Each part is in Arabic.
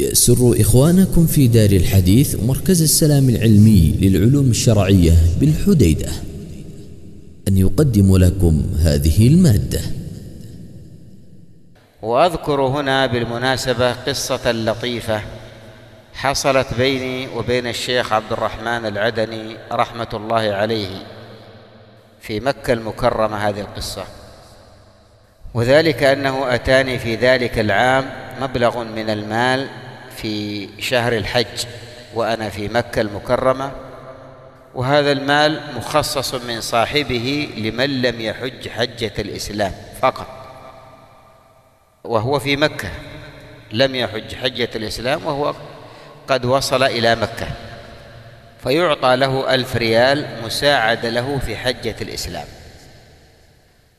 يسر إخوانكم في دار الحديث ومركز السلام العلمي للعلوم الشرعية بالحديدة أن يقدم لكم هذه المادة. وأذكر هنا بالمناسبة قصة لطيفة حصلت بيني وبين الشيخ عبد الرحمن العدني رحمة الله عليه في مكة المكرمة. هذه القصة وذلك أنه أتاني في ذلك العام مبلغ من المال في شهر الحج وأنا في مكة المكرمة، وهذا المال مخصص من صاحبه لمن لم يحج حجة الإسلام فقط، وهو في مكة لم يحج حجة الإسلام وهو قد وصل إلى مكة، فيعطى له 1000 ريال مساعدة له في حجة الإسلام.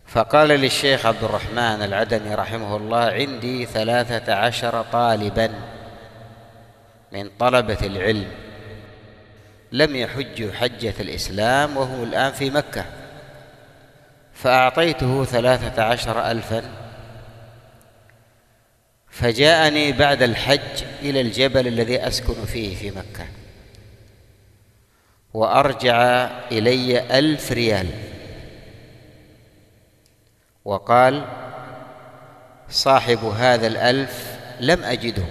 فقال للشيخ عبد الرحمن العدني رحمه الله: عندي 13 طالبا من طلبة العلم لم يحجوا حجة الإسلام وهم الآن في مكة، فأعطيته 13,000. فجاءني بعد الحج إلى الجبل الذي أسكن فيه في مكة وأرجع إلي 1000 ريال، وقال: صاحب هذا 1000 لم أجده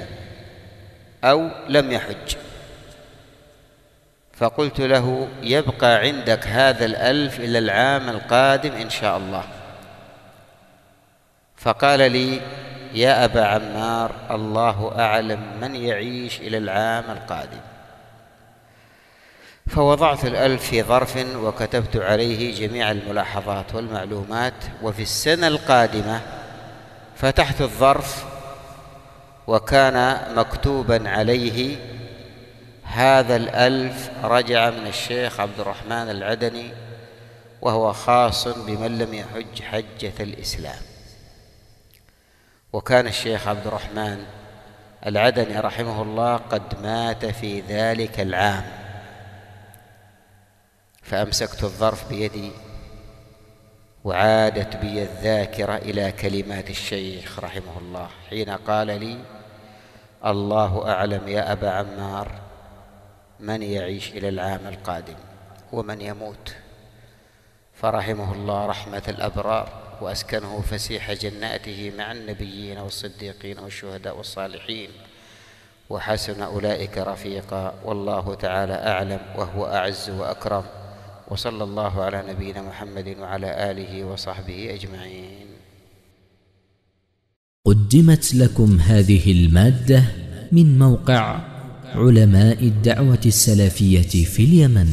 أو لم يحج. فقلت له: يبقى عندك هذا 1000 إلى العام القادم إن شاء الله. فقال لي: يا أبا عمار، الله أعلم من يعيش إلى العام القادم. فوضعت 1000 في ظرف وكتبت عليه جميع الملاحظات والمعلومات، وفي السنة القادمة فتحت الظرف وكان مكتوبا عليه: هذا 1000 رجع من الشيخ عبد الرحمن العدني وهو خاص بمن لم يحج حجة الإسلام. وكان الشيخ عبد الرحمن العدني رحمه الله قد مات في ذلك العام. فأمسكت الظرف بيدي وعادت بي الذاكرة إلى كلمات الشيخ رحمه الله حين قال لي: الله أعلم يا أبا عمار من يعيش إلى العام القادم ومن يموت. فرحمه الله رحمة الأبرار وأسكنه فسيح جناته مع النبيين والصديقين والشهداء والصالحين وحسن أولئك رفيقا، والله تعالى أعلم وهو أعز وأكرم. وصلى الله على نبينا محمد وعلى آله وصحبه أجمعين. قدمت لكم هذه المادة من موقع علماء الدعوة السلفية في اليمن.